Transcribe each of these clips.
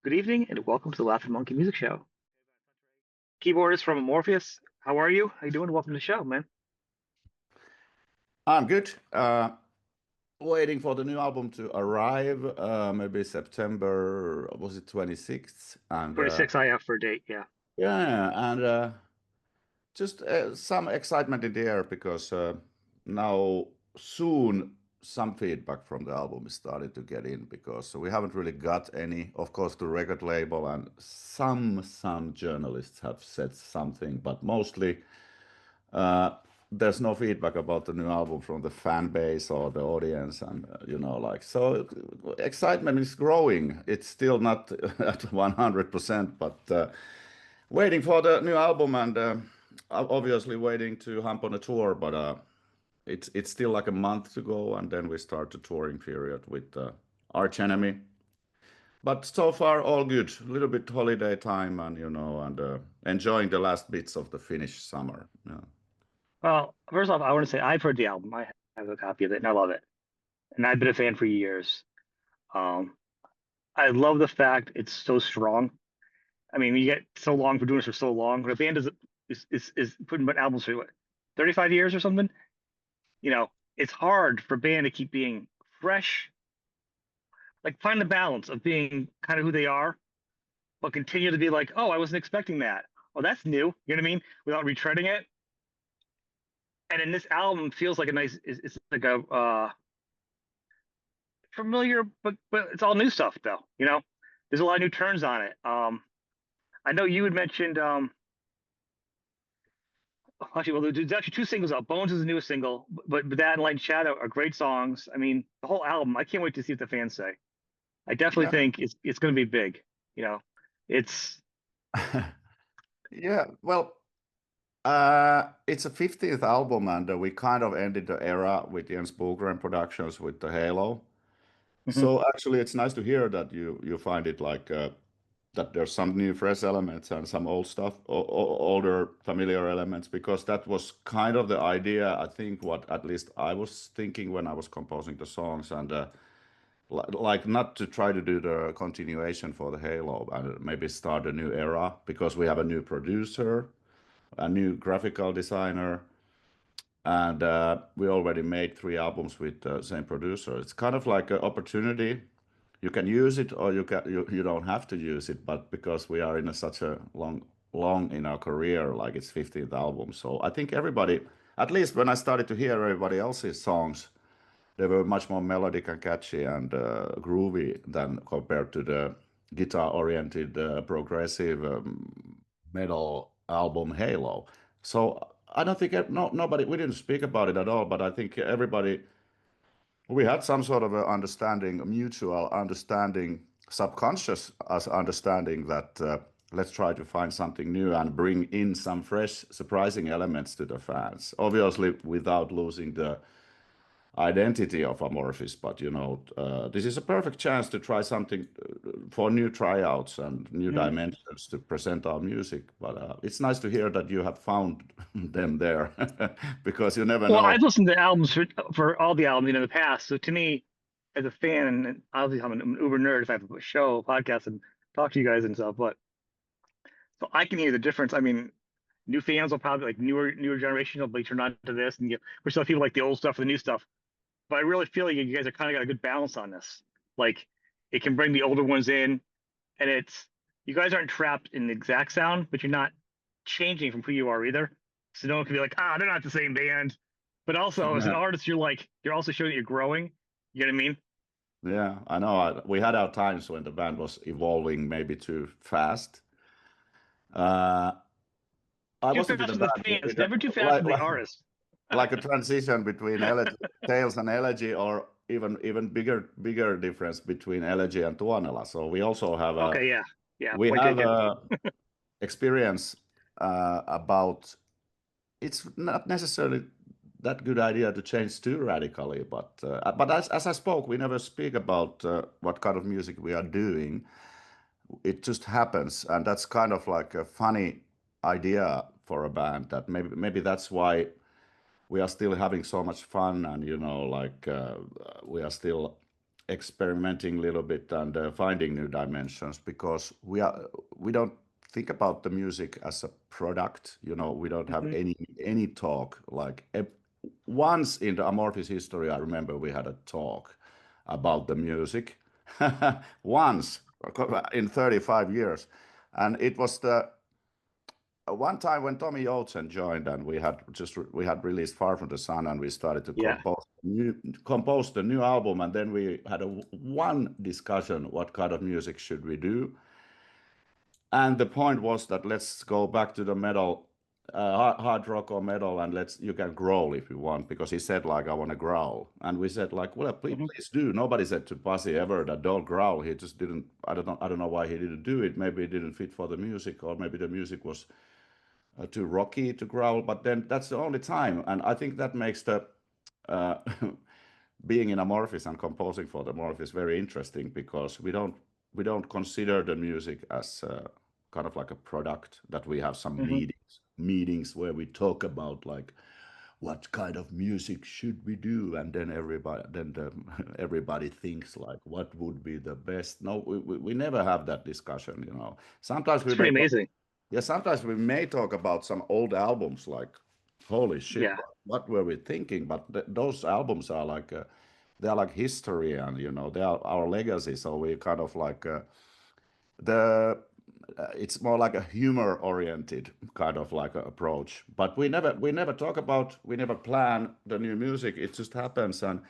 Good evening, and welcome to the Laughing Monkey Music Show. Keyboardist from Amorphis, how are you? How you doing? Welcome to the show, man. I'm good. Waiting for the new album to arrive. Maybe September, was it 26th? And 26 I have for a date, yeah. yeah, and just some excitement in the air because now soon some feedback from the album is starting to get in because we haven't really got any. Of course, the record label and some journalists have said something, but mostly. Uh, there's no feedback about the new album from the fan base or the audience, and like so, excitement is growing. It's still not at 100%, but waiting for the new album and obviously waiting to hump on a tour. But it's still like a month to go, and then we start the touring period with Arch Enemy. But so far, all good. A little bit holiday time, and and enjoying the last bits of the Finnish summer. Yeah. Well, first off, I want to say I've heard the album. I have a copy of it, and I love it. And I've been a fan for years. Um, I love the fact it's so strong. I mean, you get so long for doing this for so long. When a band is putting albums for what, 35 years or something, it's hard for a band to keep being fresh, like find the balance of being kind of who they are, but continue to be like, oh, I wasn't expecting that. Oh, that's new. You know what I mean? Without retreading it. And in this album feels like a nice, it's like a familiar, but it's all new stuff though. There's a lot of new turns on it. I know you had mentioned actually, well, there's actually two singles out. Bones is the newest single, but that and Light and Shadow are great songs. I mean, the whole album. I can't wait to see what the fans say. I definitely Yeah. think it's going to be big. It's Yeah, well, it's a 50th album, and we kind of ended the era with Jens Bogren Productions with the Halo. mhm. So actually, it's nice to hear that you find it like that there's some new fresh elements and some old stuff, older familiar elements, because that was kind of the idea, I think, what at least I was thinking when I was composing the songs, and like not to try to do the continuation for the Halo and maybe start a new era because we have a new producer, a new graphical designer, and we already made 3 albums with the same producer. It's kind of like an opportunity. You can use it or you don't have to use it, but because we are in such a long in our career, like it's 15th album, so I think everybody, at least when I started to hear everybody else's songs, they were much more melodic and catchy and groovy than compared to the guitar-oriented progressive metal album Halo. So I don't think nobody, we didn't speak about it at all, but I think everybody, we had some sort of a understanding, a mutual understanding, subconscious as understanding that let's try to find something new and bring in some fresh, surprising elements to the fans. Obviously, without losing the identity of Amorphis, but this is a perfect chance to try something for new tryouts and new Mhm. dimensions to present our music. But it's nice to hear that you have found them there because you never Well, I've know. listened to albums for all the albums in the past. So to me, as a fan, and obviously I'm an uber nerd if I have a show, podcast, and talk to you guys and stuff, but so I can hear the difference. I mean, new fans will probably like newer generation will be turned on to this, and we're still people like the old stuff and the new stuff. But I really feel like you guys are kind of got a good balance on this. Like it can bring the older ones in, and you guys aren't trapped in the exact sound, but you're not changing from who you are either. So no one can be like, they're not the same band. But also as an artist, you're also showing that you're growing. You know what I mean? Yeah, I know. We had our times when the band was evolving maybe too fast. Uh, I Too wasn't in fast the for the band. fans, never too fast for the artist. Like a transition between elegy, Tales and Elegy, or even bigger difference between Elegy and Tuonela. So we also have a Okay, yeah, yeah, we point have taken. a experience about it's not necessarily that good idea to change too radically, but as I spoke, we never speak about what kind of music we are doing. It just happens, and that's kind of like a funny idea for a band that maybe that's why we are still having so much fun and like we are still experimenting a little bit and finding new dimensions, because we don't think about the music as a product. You know, we don't have any talk like once in the Amorphis history. I remember we had a talk about the music once in 35 years, and it was the one time when Tommy Joutsen joined, and we had released Far from the Sun, and we started to Yeah. compose the new album, and then we had one discussion: what kind of music should we do? And the point was that let's go back to the metal, hard rock or metal, and you can growl if you want, because he said like, I want to growl, and we said like, well, please do. Nobody said to Pasi ever that don't growl. He just didn't. I don't know why he didn't do it. Maybe it didn't fit for the music, or maybe the music was too rocky to growl. But then that's the only time, and I think that makes the being in Amorphis and composing for the Amorphis very interesting, because we don't consider the music as kind of like a product that we have some meetings where we talk about like what kind of music should we do, and then everybody thinks like what would be the best. No, we never have that discussion, you know. Sometimes It's pretty amazing. sometimes we may talk about some old albums, like holy shit, Yeah. what were we thinking? But those albums are like they're like history, and you know, they are our legacy. So we kind of like it's more like a humor oriented kind of like a approach. But we never talk about, we never plan the new music. It just happens, and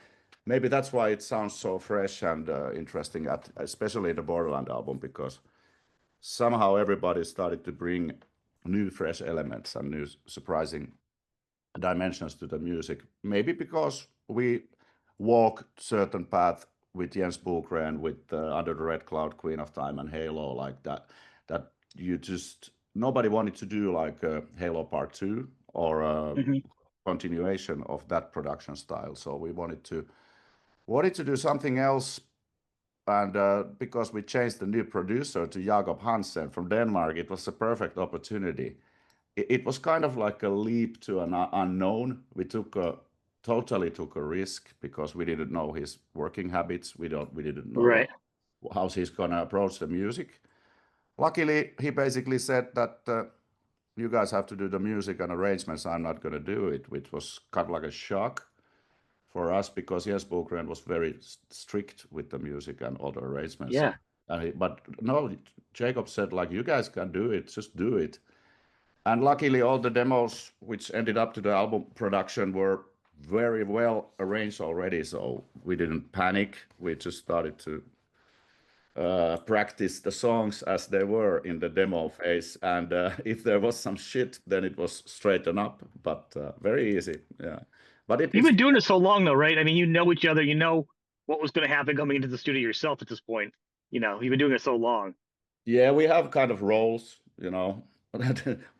maybe that's why it sounds so fresh and interesting, especially the Borderland album, because somehow everybody started to bring new fresh elements and new surprising dimensions to the music. Maybe because we walk certain path with Jens Bogren, with Under the Red Cloud, Queen of Time, and Halo, like that you just, nobody wanted to do like a Halo Part 2 or a continuation of that production style. So we wanted to do something else. And because we changed the new producer to Jakob Hansen from Denmark, it was a perfect opportunity. It was kind of like a leap to an unknown. We totally took a risk, because we didn't know his working habits. We didn't know how he's gonna approach the music. Luckily, he basically said that you guys have to do the music and arrangements. I'm not gonna do it, which was kind of like a shock for us, because Jens Bogren was very strict with the music and all the arrangements. Yeah. But no, Jacob said like, you guys can do it, just do it. And luckily, all the demos which ended up to the album production were very well arranged already, so we didn't panic. We just started to practice the songs as they were in the demo phase, and if there was some shit, then it was straighten up, but very easy. Yeah, but you've been doing it so long though, right? I mean, you know each other, you know what was going to happen coming into the studio yourself at this point. You know, you've been doing it so long. Yeah, we have kind of roles, you know.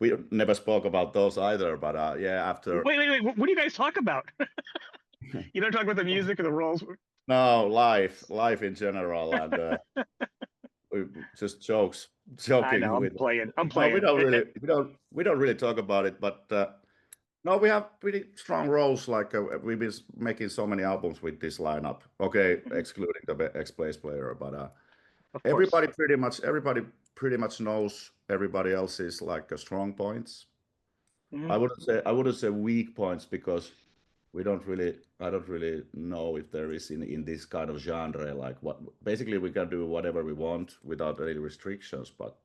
We never spoke about those either, but yeah, after. Wait, what do you guys talk about? You don't talk about the music or the roles? No, life in general, and just joking. I know, I'm playing. No, we don't really talk about it, but no, we have pretty strong roles. Like we've been making so many albums with this lineup. Okay, excluding the ex-bass player, but everybody pretty much knows everybody else's like strong points. I wouldn't say weak points, because I don't really know if there is in this kind of genre, like what basically we can do whatever we want without any restrictions. But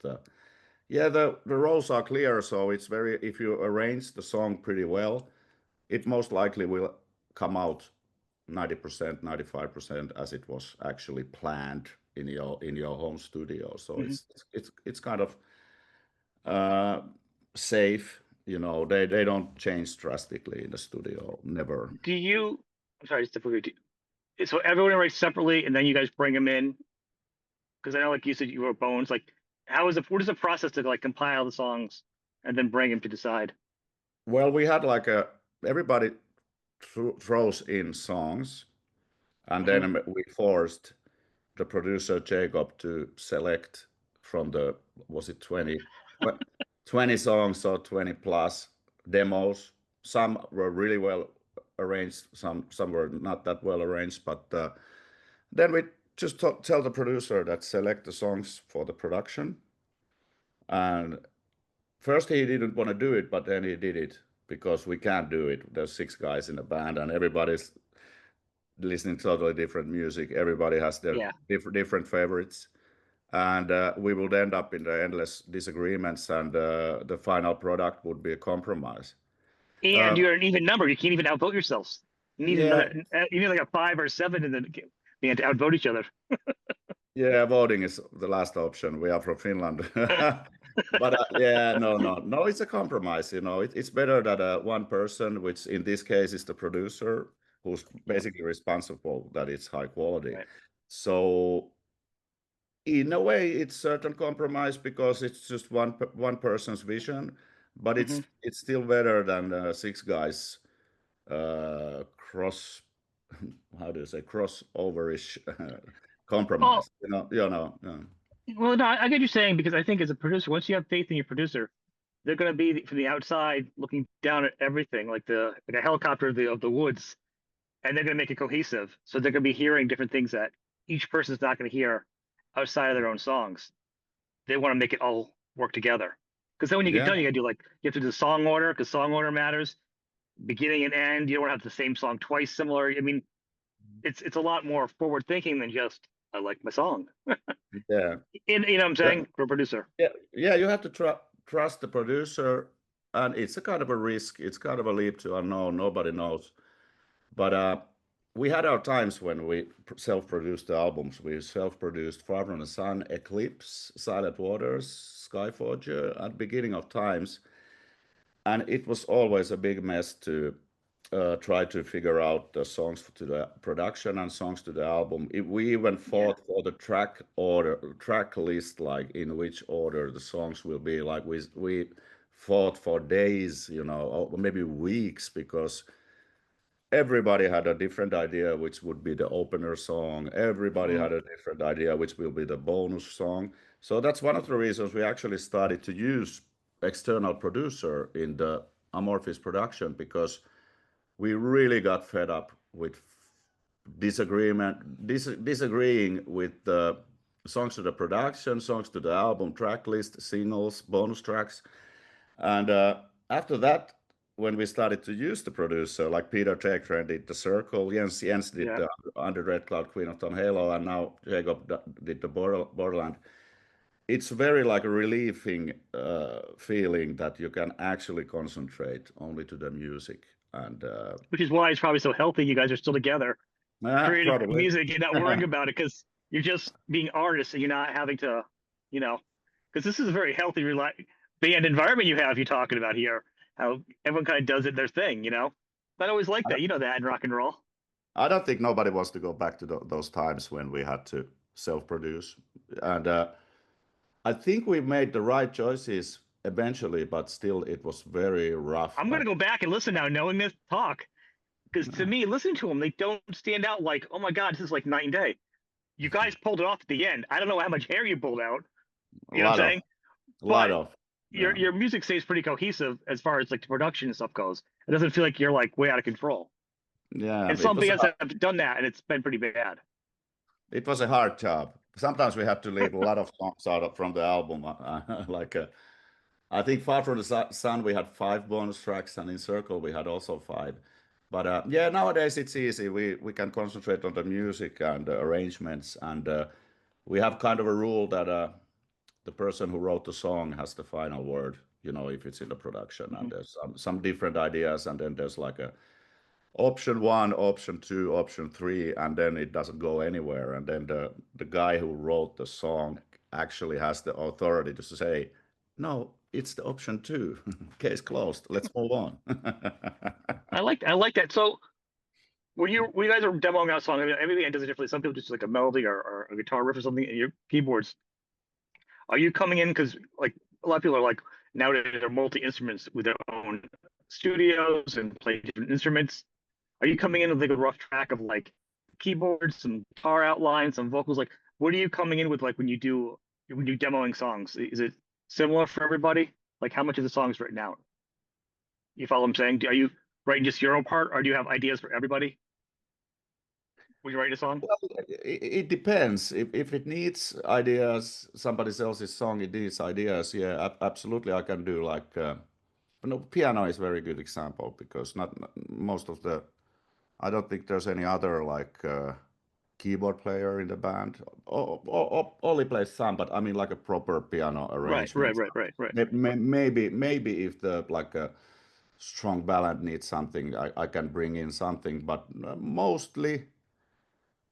yeah, the roles are clear, so it's very, if you arrange the song pretty well, it most likely will come out 90%, 95% as it was actually planned in your home studio. So it's kind of safe. You know, they don't change drastically in the studio, never. I'm sorry, so everyone writes separately and then you guys bring them in? Because I know, like you said, you wrote Bones. Like, what is the process to like compile the songs and then bring them to decide? Well, we had like everybody throws in songs, and then we forced the producer Jacob to select from the, was it 20 songs or 20 plus demos. Some were really well arranged, some were not that well arranged, but then we just tell the producer that select the songs for the production. And first he didn't want to do it, but then he did it because we can't do it. There's 6 guys in the band, and everybody's listening to totally different music. Everybody has their Yeah. different favorites, and we would end up in the endless disagreements, and the final product would be a compromise. And Uh, you're an even number. You can't even outvote yourselves. You need yeah, another, you need like a 5 or 7 and then you to outvote each other. yeah, voting is the last option. We are from Finland. But yeah, no, it's a compromise. It's better that one person, which in this case is the producer, who's Yeah. basically responsible that it's high quality. Right. So in a way, it's certain compromise because it's just one person's vision, but Hmm. it's still better than 6 guys cross. How do you say crossoverish Oh, compromise? Yeah. well, no, I get what you're saying because I think as a producer, once you have faith in your producer, they're going to be from the outside looking down at everything, like a helicopter of the woods, and they're going to make it cohesive. So they're going to be hearing different things that each person's not going to hear outside of their own songs. They want to make it all work together. Because then when you get Yeah, done, you got to do like you have to do the song order because song order matters, beginning and end. You don't want to have the same song twice similar. I mean, it's a lot more forward thinking than just I like my song. yeah. You know what I'm Yeah, saying? For a producer. yeah. You have to trust the producer, and it's a kind of a risk. It's kind of a leap to unknown. Nobody knows. But we had our times when we self-produced the albums. We self-produced Far From the Sun, Eclipse, Silent Waters, Skyforger at beginning of times, and it was always a big mess to try to figure out the songs to the production and songs to the album. We even Yeah. fought for the track order, track list, like in which order the songs will be. Like we fought for days, or maybe weeks, because everybody had a different idea which would be the opener song. Everybody Mm. had a different idea which will be the bonus song. So that's one of the reasons we actually started to use external producer in the Amorphis production, because we really got fed up with disagreeing with the songs to the production, songs to the album, track list, singles, bonus tracks. And after that, when we started to use the producer, like Peter Tegren did the Circle, Jens did Yeah. the Under Red Cloud, Queen of Tom Halo, and now Jacob did the Borderland. It's very like a relieving feeling that you can actually concentrate only to the music. And Which is why it's probably so healthy. You guys are still together, creating probably. music. You're not worrying about it because you're just being artists, and you're not having to, you know, because this is a very healthy, band environment you have. You're talking about here, how everyone kind of does it their thing. Not always like that. You know that in rock and roll. I don't think nobody wants to go back to those times when we had to self-produce. And I think we made the right choices eventually, but still it was very rough. I'm gonna go back and listen now, knowing this talk, because to me, listening to them, they don't stand out like, oh my god, this is like night and day. You guys pulled it off at the end. I don't know how much hair you pulled out. A You know what lot I'm of, saying? a lot But of, yeah. your music stays pretty cohesive as far as like the production and stuff goes. It doesn't feel like you're like way out of control. Yeah, And some bands have done that, and it's been pretty bad. it was a hard job. Sometimes we had to leave a lot of songs from the album. Like I think Far From the Sun we had 5 bonus tracks, and in Circle we had also 5. But yeah, nowadays it's easy. We can concentrate on the music and the arrangements, and we have kind of a rule that the person who wrote the song has the final word. If it's in the production, and Mhm. there's some different ideas, and then there's like a option 1, option 2, option 3, and then it doesn't go anywhere. And then the guy who wrote the song actually has the authority to say, no, it's the option 2. Case closed. Let's move on. I like that. So when you guys are demoing out a song, I mean, every band does it differently. Some people just like a melody or a guitar riff or something. And your keyboards, are you coming in because like a lot of people are like nowadays they're multi instruments with their own studios and play different instruments. Are you coming in with like a rough track of like keyboards, some guitar outlines, some vocals? Like, what are you coming in with like when you demoing songs? Is it similar for everybody? Like, how much of the song's written out? You follow what I'm saying? Are you writing just your own part, or do you have ideas for everybody? when you write a song? Well, it depends. If it needs ideas, somebody else's song, it needs ideas. Yeah, absolutely, I can do like. No, piano is a very good example because not most of the. I don't think there's any other like keyboard player in the band. Ollie plays some, but I mean like a proper piano Right, arrangement. right. Maybe if the like a strong ballad needs something, I can bring in something, but mostly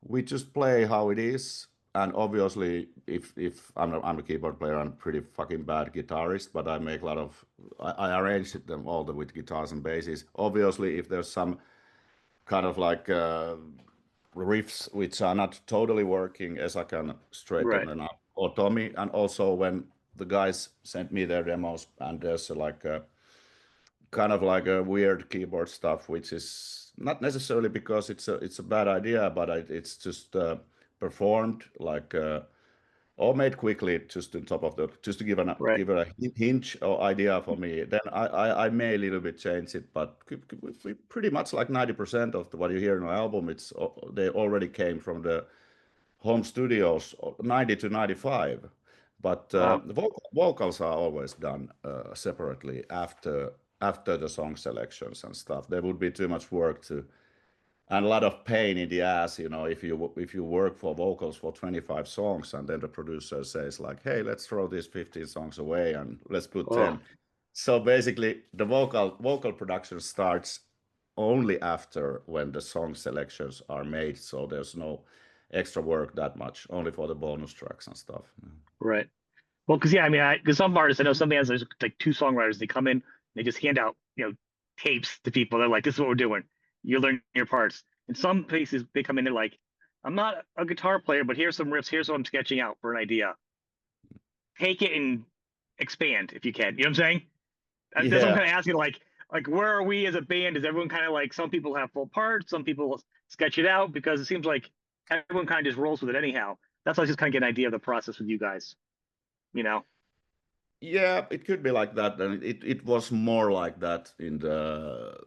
we just play how it is. And obviously, if I'm a keyboard player, I'm pretty fucking bad guitarist, but I make a lot of I arrange them all with guitars and basses. Obviously, if there's some kind of like riffs which are not totally working, as I can straighten Right, them up, or Tommy, and also when the guys sent me their demos, and there's like a kind of like a weird keyboard stuff, which is not necessarily because it's a bad idea, but it's just performed like or made quickly just on top of the just to right. give a hint or idea for me. Then I may a little bit change it, but pretty much like 90% of what you hear in an album, they already came from the home studios, 90 to 95. But Wow. the vocals are always done separately after the song selections and stuff. There would be too much work to and a lot of pain in the ass, if you work for vocals for 25 songs and then the producer says like, hey, let's throw these 15 songs away and let's put Oh, 10. So basically, the vocal production starts only after when the song selections are made. So there's no extra work that much, only for the bonus tracks and stuff. right. Well, because yeah, I mean, because some artists, I know some bands, there's like two songwriters. They come in, they just hand out, tapes to people. They're like, "This is what we're doing. You learn your parts." In some places, they come in, they're like, "I'm not a guitar player, but here's some riffs. Here's what I'm sketching out for an idea. Take it and expand if you can." You know what I'm saying? That's what I'm Yeah. kind of asking. Like, where are we as a band? Is everyone kind of like some people have full parts, some people sketch it out because it seems like everyone kind of just rolls with it anyhow. That's why I just kind of get an idea of the process with you guys. You know? Yeah, it could be like that. And it was more like that in the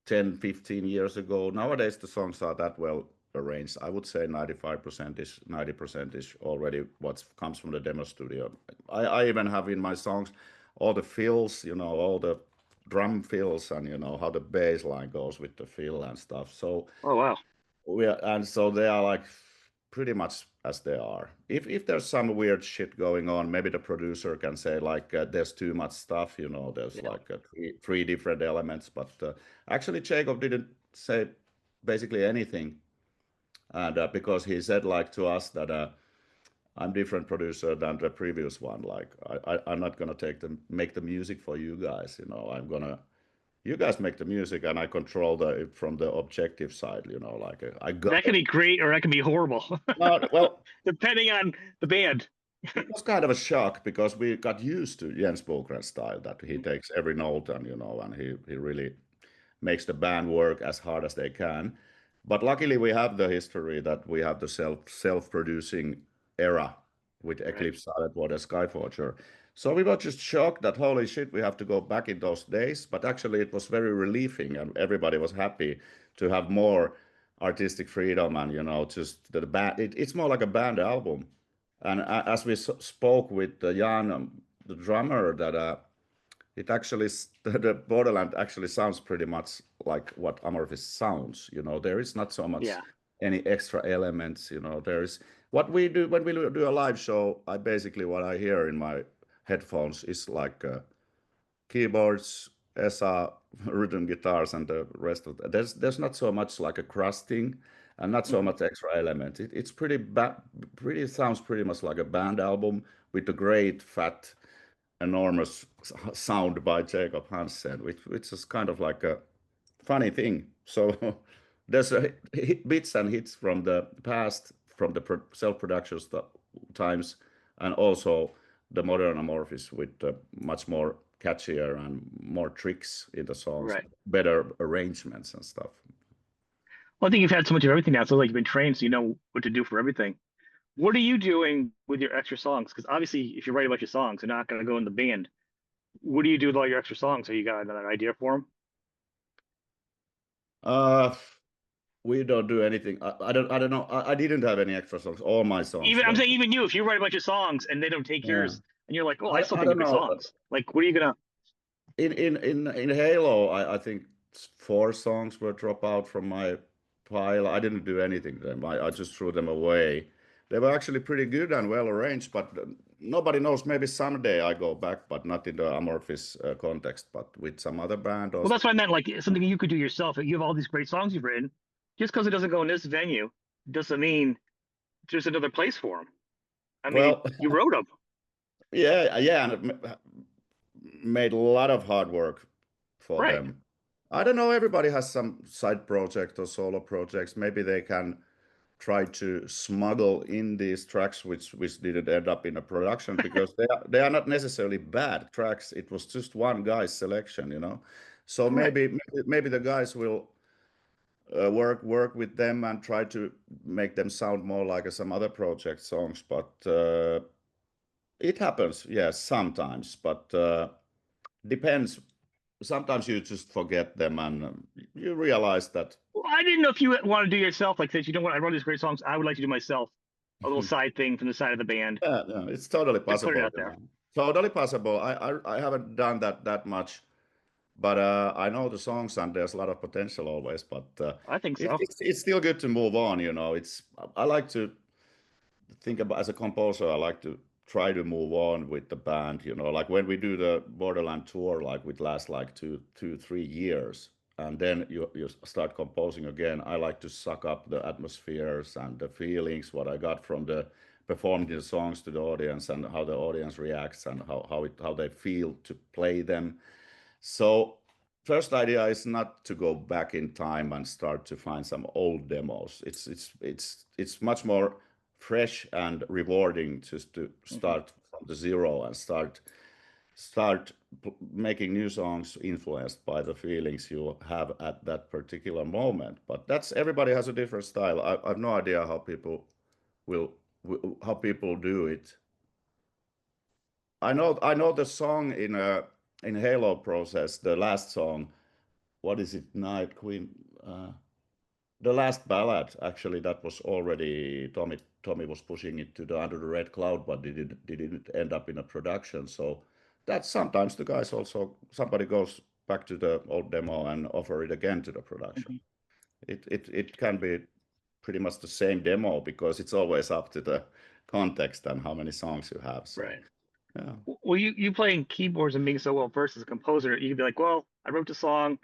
10, 15 years ago. Nowadays, the songs are that well arranged. I would say 95% is 90% is already what comes from the demo studio. I even have in my songs all the fills, all the drum fills and how the bass line goes with the fill and stuff. So Oh wow. so they are like pretty much as they are. If there's some weird shit going on, maybe the producer can say like there's too much stuff, there's Yeah. like three different elements. But actually, Jacob didn't say basically anything, and because he said like to us that I'm different producer than the previous one. Like I'm not gonna make the music for you guys. I'm gonna you guys make the music and I control from the objective side. Like I got That can be great or that can be horrible, no, well, depending on the band. it was kind of a shock because we got used to Jens Bogren's style that he takes every note and and he really makes the band work as hard as they can. But luckily we have the history that we have the self-producing era with Right. Eclipse, Silentwater, Skyforger. So we were just shocked that holy shit, we have to go back in those days. But actually it was very relieving and everybody was happy to have more artistic freedom and just the band. It's more like a band album. And as we spoke with Jan, the drummer, that it actually the Borderland actually sounds pretty much like what Amorphis sounds. There is not so much Yeah. any extra elements. There is what we do when we do a live show. I basically what I hear in my headphones is like keyboards, ESA, rhythm guitars, and the rest of that. There's not so much like a crusting and not so Mhm. much extra element. It's pretty sounds pretty much like a band album with a great fat enormous sound by Jacob Hansen, which is kind of like a funny thing. So there's bits and hits from the past, from the self-production times, and also the modern Amorphis with much more catchier and more tricks in the songs, Right. better arrangements and stuff. Well, I think you've had so much of everything now. So like you've been trained, so you know what to do for everything. What are you doing with your extra songs? Because obviously, if you write a bunch of songs, they're not going to go in the band. What do you do with all your extra songs? So you got another idea for them? Uh, We don't do anything. I don't know. I didn't have any extra songs. All my songs Even I'm were. saying even you, if you write a bunch of songs and they don't take Yeah. yours, and you're like, oh, I still I think they're don't good know. songs. Like, what are you gonna? In Halo, I think 4 songs were drop out from my pile. I didn't do anything to them. I just threw them away. They were actually pretty good and well arranged, but nobody knows. Maybe someday I go back, but not in the Amorphis context, but with some other band or Well, that's what I meant. Like something you could do yourself. You have all these great songs you've written. Just because it doesn't go in this venue doesn't mean there's another place for them. I mean, well, you wrote them, yeah, and made a lot of hard work for right? them. I don't know. Everybody has some side project or solo projects. Maybe they can try to smuggle in these tracks which didn't end up in a production because they are not necessarily bad tracks. It was just one guy's selection, you know. So Right. maybe the guys will work with them and try to make them sound more like some other project songs. But it happens, yes, sometimes. But depends. Sometimes you just forget them and you realize that. Well, I didn't know if you want to do yourself. Like, since you know what, I wrote these great songs. I would like to do myself a little side thing from the side of the band Yeah, yeah, it's totally to put it possible, out you there. know. Totally possible. I haven't done that much, but I know the songs and there's a lot of potential always. But I think so. it's still good to move on, you know. I like to think about as a composer. I like to try to move on with the band, you know. Like when we do the Borderland tour, like it lasts like 3 years, and then you start composing again. I like to suck up the atmospheres and the feelings what I got from the performing the songs to the audience and how the audience reacts and how they feel to play them. So first idea is not to go back in time and start to find some old demos. It's much more fresh and rewarding just to Hmm. start from the zero and start making new songs influenced by the feelings you have at that particular moment. But that's everybody has a different style. I have no idea how people will how people do it. I know the song in Halo process, the last song. What is it? Night Queen. The last ballad actually that was already Tommy was pushing it to the Under the Red Cloud, but didn't end up in a production. So that sometimes the guys also somebody goes back to the old demo and offer it again to the production. Hmm. It can be pretty much the same demo because it's always up to the context and how many songs you have. So Right. yeah. Well, you playing keyboards and being so well versed as a composer, you could be like, well, I wrote the song.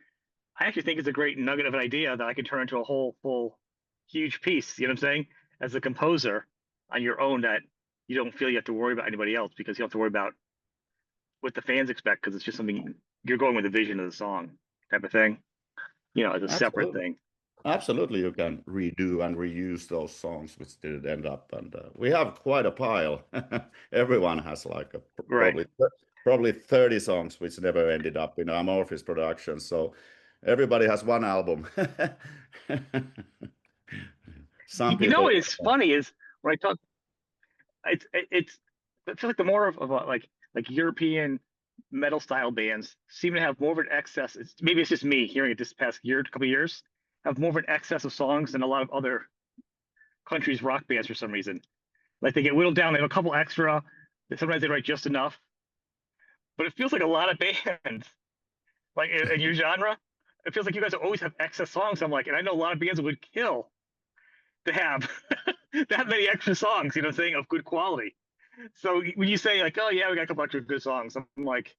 I actually think it's a great nugget of an idea that I could turn into a whole full huge piece. You know what I'm saying? As a composer on your own, that you don't feel you have to worry about anybody else because you don't have to worry about what the fans expect because it's just something you're going with the vision of the song type of thing. You know, as a separate Absolutely. thing. Absolutely, you can redo and reuse those songs which didn't end up, and we have quite a pile. Everyone has like Right. probably 30 songs which never ended up in Amorphis production. So everybody has one album. Some You know people, what is funny is when I talk, it's I feel like the more of a, like European metal style bands seem to have more of an excess. Maybe it's just me hearing it this past year, couple of years, have more of an excess of songs than a lot of other countries' rock bands for some reason. Like they get whittled down, they have a couple extra. Sometimes they write just enough, but it feels like a lot of bands, like in your genre, it feels like you guys always have excess songs. I'm like, and I know a lot of bands would kill to have that many extra songs, you know what I'm saying, of good quality. So when you say like, oh yeah, we got a couple extra good songs, I'm like,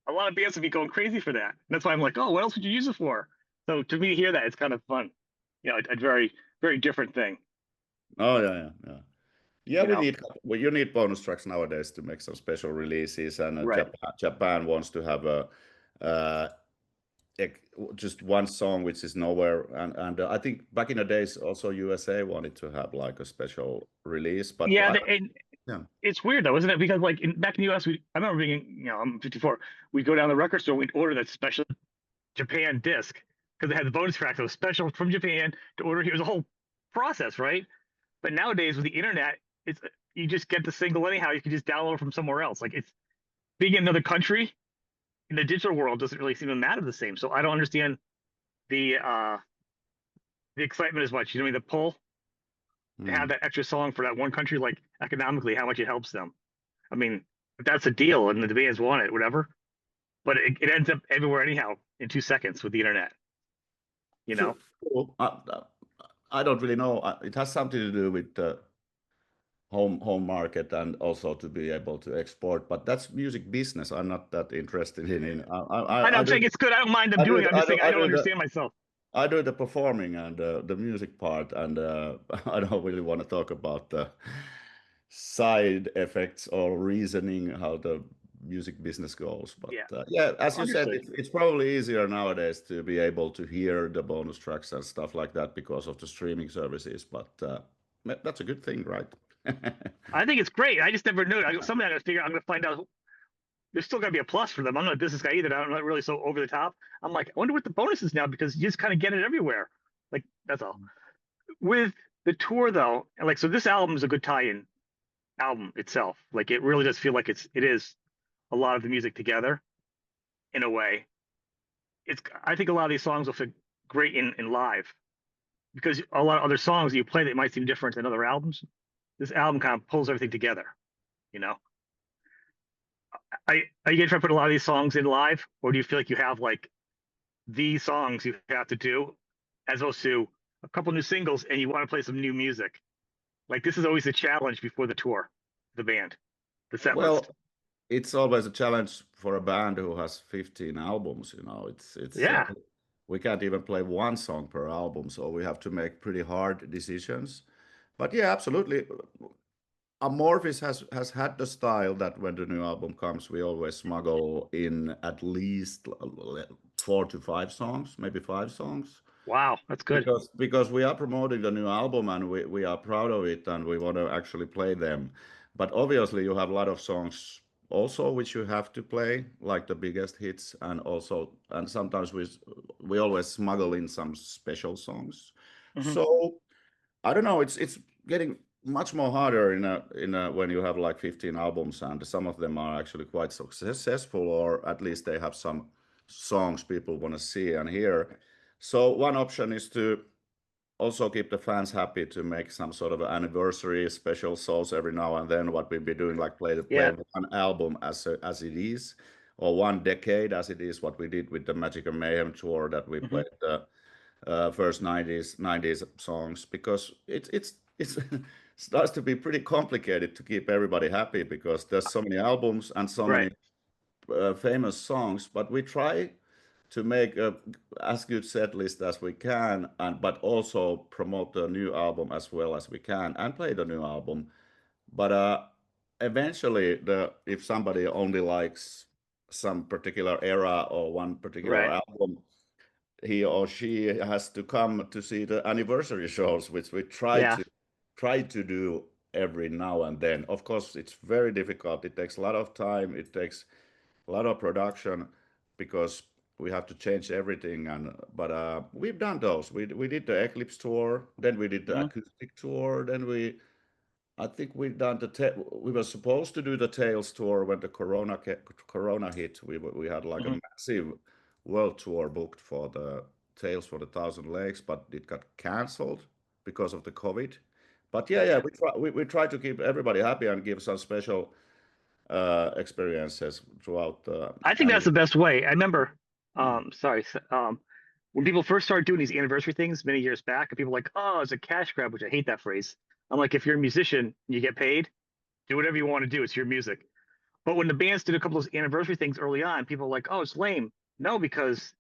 a lot of bands would be going crazy for that. And that's why I'm like, oh, what else would you use it for? So to me to hear that, it's kind of fun. You know, a very, very different thing, oh yeah, yeah, yeah. Yeah, you know? you need bonus tracks nowadays to make some special releases, and Right. Japan wants to have a uh, just one song which is nowhere, and I think back in the days also USA wanted to have like a special release, but Yeah, and yeah. it's weird though, isn't it? Because like back in the US, I remember being, you know, I'm 54. We'd go down the record store, we'd order that special Japan disc because they had the bonus track that was special from Japan to order. It was a whole process, right? But nowadays with the internet, it's you just get the single anyhow. You can just download from somewhere else. Like it's being in another country in the digital world doesn't really seem to matter the same. So I don't understand the the excitement as much. You know what I mean? The pull to have that extra song for that one country, like economically, how much it helps them. I mean, if that's a deal and the bands want it, whatever. But it ends up everywhere anyhow in 2 seconds with the internet. You True. know? I don't really know. It has something to do with the home market and also to be able to export. But that's music business. I'm not that interested in. I know I I'm do saying it's good. I don't mind them I do doing it. the, I'm I just do saying I I don't do the understand myself. I do the performing and the music part, and I don't really want to talk about the side effects or reasoning how the music business goes. But Yeah, yeah, as you said, understood. it's probably easier nowadays to be able to hear the bonus tracks and stuff like that because of the streaming services. But that's a good thing, right? I think it's great. I just never knew. Something I got to figure. I'm going to find out. There's still got to be a plus for them. I'm not a business guy either. I'm not really so over the top. I'm like, I wonder what the bonus is now because you just kind of get it everywhere. Like that's all. With the tour though, like so, this album is a good tie-in album itself. Like it really does feel like it is a lot of the music together in a way. It's I think a lot of these songs will fit great in live because a lot of other songs that you play that might seem different than other albums. This album kind of pulls everything together. You know, are you gonna try to put a lot of these songs in live, or do you feel like you have like these songs you have to do as opposed to a couple new singles and you want to play some new music? Like this is always a challenge before the tour, the band, the set list. Well, it's always a challenge for a band who has 15 albums. It's Yeah. we can't even play one song per album, so we have to make pretty hard decisions. But yeah, absolutely. Amorphis has had the style that when the new album comes, we always smuggle in at least 4 to 5 songs, maybe 5 songs, Wow, that's good. because we are promoting the new album and we are proud of it and we want to actually play them. But obviously, you have a lot of songs also which you have to play, like the biggest hits, and sometimes we always smuggle in some special songs. Hmm. So I don't know. It's getting much more harder in a when you have like 15 albums and some of them are actually quite successful, or at least they have some songs people want to see and hear. So one option is to also keep the fans happy to make some sort of anniversary special shows every now and then. What we've been doing, like play Yeah. one album as it is, or one decade as it is. What we did with the Magic and Mayhem tour, that we Hmm. played the first 90s songs, because it's starts to be pretty complicated to keep everybody happy because there's so many albums and so Right. many famous songs, but we try to make a as good set list as we can, and but also promote the new album as well as we can and play the new album. But eventually, the if somebody only likes some particular era or one particular Right. album, he or she has to come to see the anniversary shows, which we Yeah. try to do every now and then. Of course, it's very difficult. It takes a lot of time. It takes a lot of production because we have to change everything. But we've done those. We did the Eclipse tour, then we did the Hmm. acoustic tour, then I think we've done we were supposed to do the Tales tour when the Corona hit. We had like a Hmm. massive world tour booked for the Tales for the Thousand Lakes, but it got cancelled because of the COVID. But yeah, Gotcha. we try to keep everybody happy and give some special experiences throughout the I think that's the anniversary. best way. I remember, Mm, when people first started doing these anniversary things many years back, and people were like, oh, it's a cash grab, which I hate that phrase. I'm like, if you're a musician, you get paid, do whatever you want to do. It's your music. But when the bands did a couple of those anniversary things early on, people were like, oh, it's lame. No, because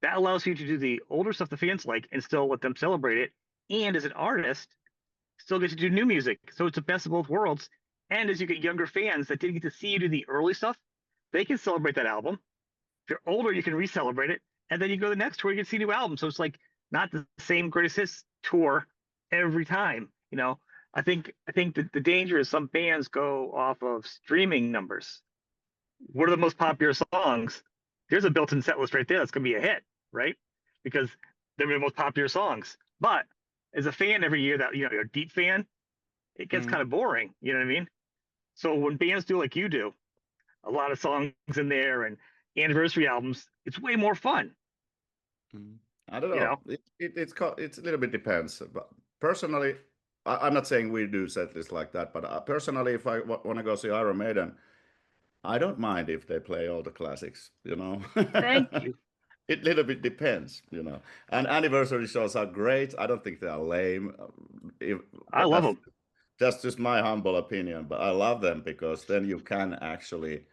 that allows you to do the older stuff the fans like and still let them celebrate it. And as an artist, still get to do new music. So it's the best of both worlds. And as you get younger fans that didn't get to see you do the early stuff, they can celebrate that album. If you're older, you can re-celebrate it. And then you go to the next tour, you can see a new album. So it's like not the same greatest hits tour every time. I think that the danger is some bands go off of streaming numbers. What are the most popular songs? There's a built-in set list right there that's gonna be a hit, right? Because they're the most popular songs. But as a fan every year that you're a deep fan, it gets kind mm, of boring. You know what I mean? So when bands do like you do, a lot of songs in there and anniversary albums, it's way more fun. mm. I don't You know. know, It's a little bit depends. But personally, I'm not saying we do set lists like that, but personally, if I want to go see Iron Maiden, I don't mind if they play all the classics. You know, thank you. it little bit depends. You know, and anniversary shows are great. I don't think they are lame. I But love them. that's just my humble opinion. But I love them because then you can actually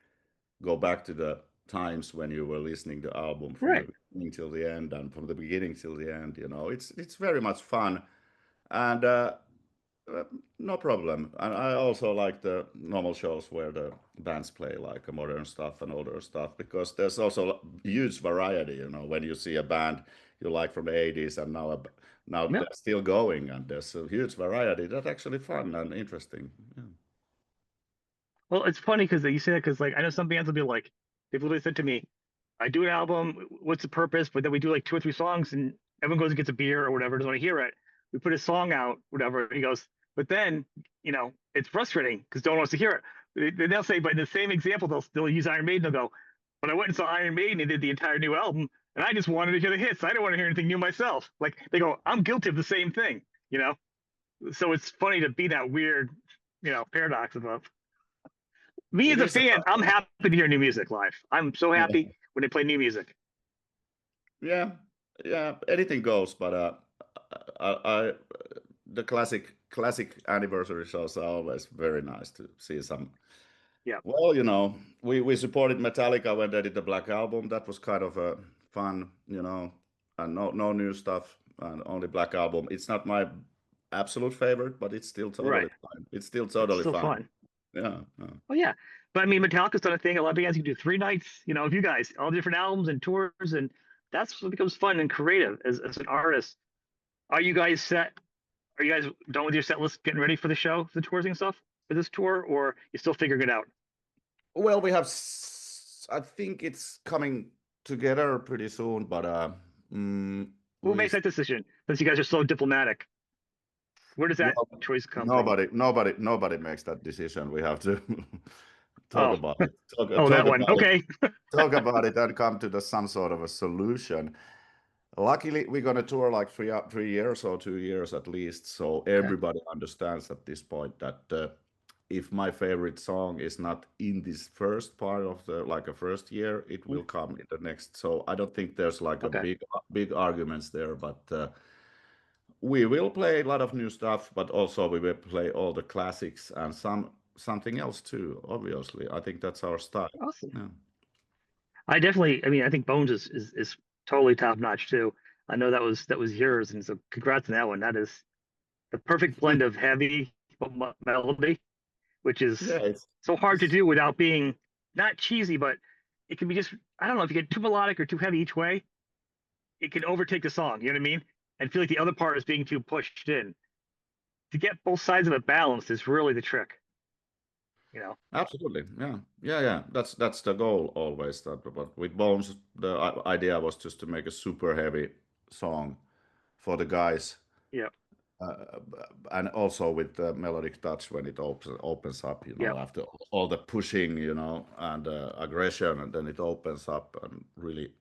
go back to the times when you were listening to the album from the Right. beginning till the end and from the beginning till the end. You know, it's very much fun and uh, no problem. And I also like the normal shows where the bands play like modern stuff and older stuff because there's also huge variety. You know, when you see a band you like from the 80s and now Yeah. they're still going and there's a huge variety. That's actually fun and interesting. Yeah. Well, it's funny because you say that because like I know some bands will be like, they've literally said to me, I do an album, what's the purpose? But then we do like 2 or 3 songs and everyone goes and gets a beer or whatever, doesn't want to hear it. We put a song out, whatever. He goes, but then, it's frustrating because no one wants to hear it. They'll say, but in the same example, they'll use Iron Maiden. They'll go, but I went and saw Iron Maiden and did the entire new album and I just wanted to hear the hits. I didn't want to hear anything new myself. Like they go, I'm guilty of the same thing, you know? So it's funny to be that weird, paradox of me It as a is a fan, I'm happy to hear new music live. I'm so happy yeah. when they play new music. Yeah, yeah, anything goes, but I the classic anniversary shows are always very nice to see some. Yeah, Well, you know, we supported Metallica when they did the Black Album. That was kind of a fun, you know, and no new stuff and only Black Album. It's not my absolute favorite, but it's still right. totally fine. It's still It's totally still fine. fun. Yeah, yeah. Oh yeah, but I mean, Metallica's done a thing. A lot of bands can do 3 nights. Of you guys, all different albums and tours, and that's what becomes fun and creative as an artist. Are you guys set? Are you guys done with your set list, getting ready for the show, the tours and stuff for this tour, or you still figuring it out? Well, we have, I think it's coming together pretty soon, but Who we makes that decision? Since you guys are so diplomatic, where does that well, choice come from? nobody makes that decision. We have to talk Oh, about it, oh, that one. Okay. talk about it, and come to some sort of a solution. Luckily, we're gonna tour like 3 years or 2 years at least, so Okay. everybody understands at this point that if my favorite song is not in this first part of the like a first year, it will come in the next. So I don't think there's like a Okay. big arguments there, but we will play a lot of new stuff, but also we will play all the classics and something else too. Obviously, I think that's our style. Awesome. Yeah. I definitely. I mean, I think Bones is totally top notch too. I know that was yours, and so congrats on that one. That is the perfect blend of heavy melody, which Yeah, is so hard to it's do without being not cheesy, but it can be just I don't know if you get too melodic or too heavy each way, it can overtake the song. You know what I mean? And feel like the other part is being too pushed in. To get both sides of it balanced is really the trick. You know? absolutely, yeah. That's the goal always. That, but with Bones, the idea was just to make a super heavy song for the guys, Yeah. uh, and also with the melodic touch when it opens up. You Yeah. know, after all the pushing, you know, and aggression, and then it opens up and really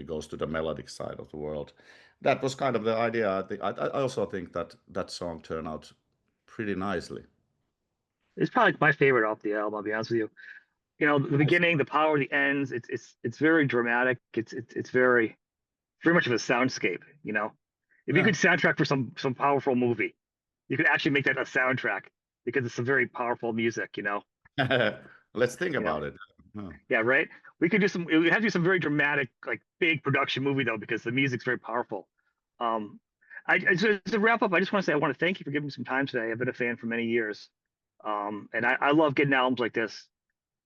goes to the melodic side of the world. That was kind of the idea. I also think that that song turned out pretty nicely. It's probably my favorite off the album. I'll be honest with you. The Nice. beginning, the power, the ends. It's very dramatic. It's very much of a soundscape. If you Yeah. could soundtrack for some powerful movie, you could actually make that a soundtrack because it's some very powerful music. Let's think You know, about it. Huh. yeah, right. We could do some. We have to do some very dramatic, like big production movie though, because the music's very powerful. Um, so to wrap up, I just want to say I want to thank you for giving me some time today. I've been a fan for many years, and I love getting albums like this.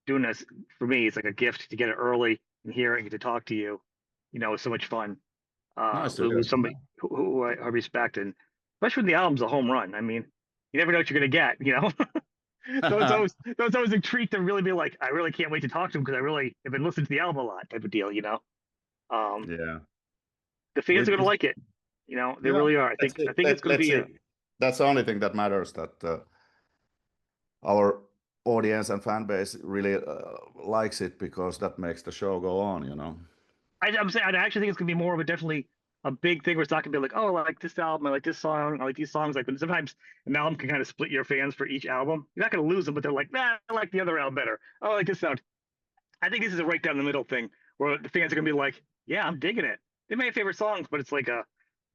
Doing this for me, it's like a gift to get it early and hear it and get to talk to you. It's so much fun. Nice to hear. With somebody who I respect, and especially when the album's a home run. I mean, you never know what you're gonna get. So it's always a treat to really be like, I really can't wait to talk to him because I really have been listening to the album a lot, type of deal. Um, Yeah. the fans We, are gonna like it. They yeah. really are. I Let's think see. I think it's gonna Let's be see. a. That's the only thing that matters. That our audience and fan base really likes it because that makes the show go on. You know. I'm saying I actually think it's gonna be more of a definitely a big thing where it's not gonna be like, oh, I like this album, I like this song, I like these songs. Like, but sometimes an album can kind of split your fans for each album. You're not gonna lose them, but they're like, nah, I like the other album better. Oh, I like this sound. I think this is a right down the middle thing where the fans are gonna be like, yeah, I'm digging it. They may have favorite songs, but it's like a,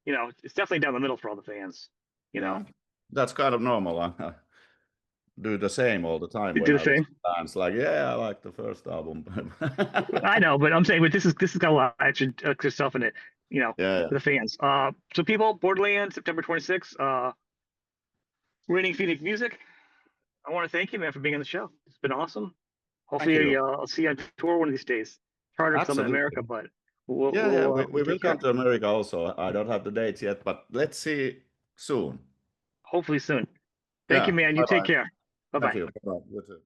it's definitely down the middle for all the fans. You know, Yeah, that's kind of normal. I do the same all the time they when do I the listen same. to bands. Like, yeah, I like the first album. I know, but I'm saying, but this has got a lot of extra stuff in it. Yeah, yeah. For the fans. So people, Borderlands, September 26th. Raining Phoenix Music. I want to thank you, man, for being on the show. It's been awesome. Thank Hopefully, you. I'll see you on tour one of these days. Harder because I'm in Absolutely. America, but we'll Yeah, yeah. We we'll will take come care. to America also. I don't have the dates yet, but let's see soon. Hopefully soon. Thank you, Yeah. man. You Bye take bye. care. Bye Thank bye. you. Bye bye. You too.